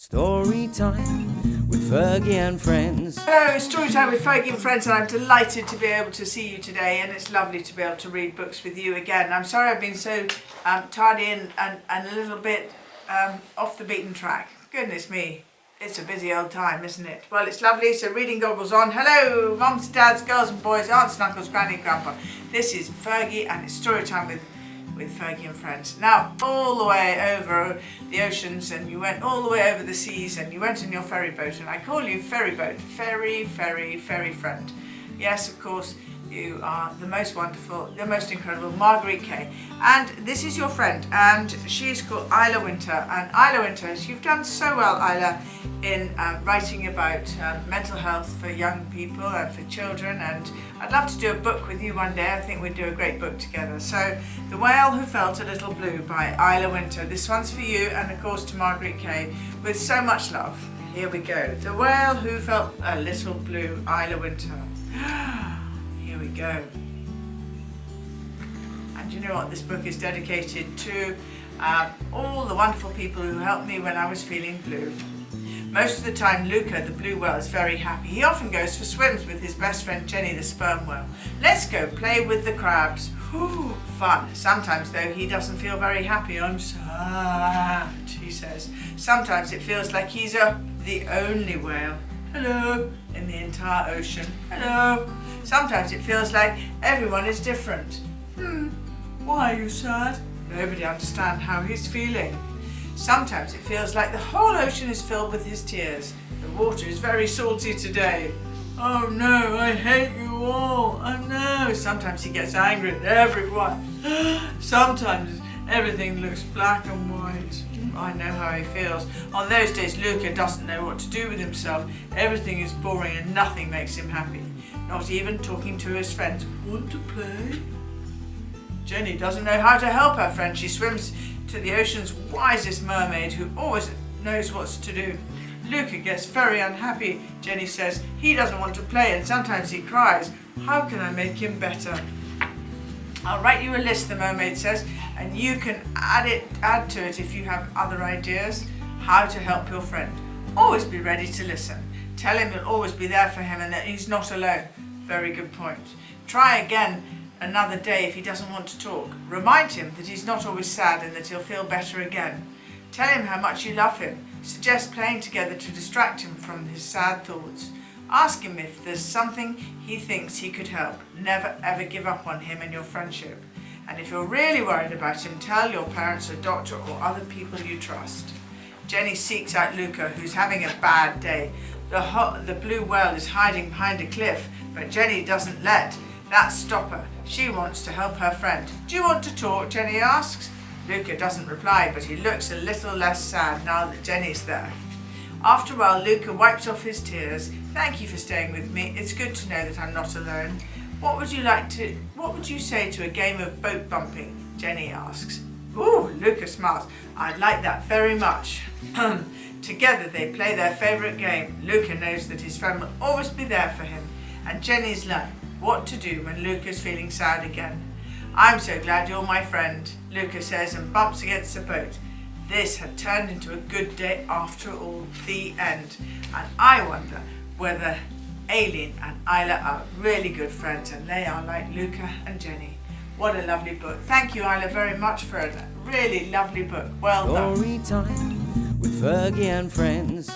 Story time with Fergie and friends. Hello, story time with Fergie and friends, and I'm delighted to be able to see you today, and it's lovely to be able to read books with you again. I'm sorry I've been so tardy and a little bit off the beaten track. Goodness me, it's a busy old time, isn't it? Well, it's lovely, so reading goggles on. Hello, mums, dads, girls and boys, aunts and uncles, granny and grandpa. This is Fergie and it's story time with Fergie and friends. Now, all the way over the oceans, and you went all the way over the seas, and you went in your ferry boat, and I call you ferry boat, ferry friend. Yes, of course, you are the most wonderful, the most incredible Marguerite Kay, and this is your friend, and she's called Isla Wynter. And Isla Wynter, you've done so well, Isla, in writing about mental health for young people and for children, and I'd love to do a book with you one day. I think we'd do a great book together. So, The Whale Who Felt a Little Blue by Isla Wynter. This one's for you, and of course to Marguerite Kay, with so much love. Here we go. The Whale Who Felt a Little Blue, Isla Wynter. Here we go. And you know what? This book is dedicated to all the wonderful people who helped me when I was feeling blue. Most of the time, Luca, the blue whale, is very happy. He often goes for swims with his best friend Jenny, the sperm whale. Let's go play with the crabs. Whew, fun. Sometimes, though, he doesn't feel very happy. I'm sad, he says. Sometimes it feels like he's the only whale. Hello, in the entire ocean. Hello. Sometimes it feels like everyone is different. Why are you sad? Nobody understands how he's feeling. Sometimes it feels like the whole ocean is filled with his tears. The water is very salty today. Oh no, I hate you all. Oh no. Sometimes he gets angry at everyone. Sometimes everything looks black and white. I know how he feels. On those days, Luca doesn't know what to do with himself. Everything is boring and nothing makes him happy. Not even talking to his friends. Want to play? Jenny doesn't know how to help her friend. She swims to the ocean's wisest mermaid who always knows what to do. Luca gets very unhappy. Jenny says he doesn't want to play, and sometimes he cries. How can I make him better? I'll write you a list, the mermaid says, and you can add to it if you have other ideas how to help your friend. Always be ready to listen. Tell him you'll always be there for him and that he's not alone. Very good point. Try again another day if he doesn't want to talk. Remind him that he's not always sad and that he'll feel better again. Tell him how much you love him. Suggest playing together to distract him from his sad thoughts. Ask him if there's something he thinks he could help. Never ever give up on him and your friendship. And if you're really worried about him, tell your parents, a doctor, or other people you trust. Jenny seeks out Luca, who's having a bad day. The blue whale is hiding behind a cliff, but Jenny doesn't let that stop her. She wants to help her friend. Do you want to talk? Jenny asks. Luca doesn't reply, but he looks a little less sad now that Jenny's there. After a while, Luca wipes off his tears. Thank you for staying with me. It's good to know that I'm not alone. What would you say to a game of boat bumping? Jenny asks. Ooh, Luca smiles. I'd like that very much. Together they play their favourite game. Luca knows that his friend will always be there for him, and Jenny's learned what to do when Luca's feeling sad again. I'm so glad you're my friend, Luca says, and bumps against the boat. This had turned into a good day after all. The end. And I wonder whether Aileen and Isla are really good friends, and they are like Luca and Jenny. What a lovely book. Thank you, Isla, very much for a really lovely book. Well done. Story time with Fergie and friends.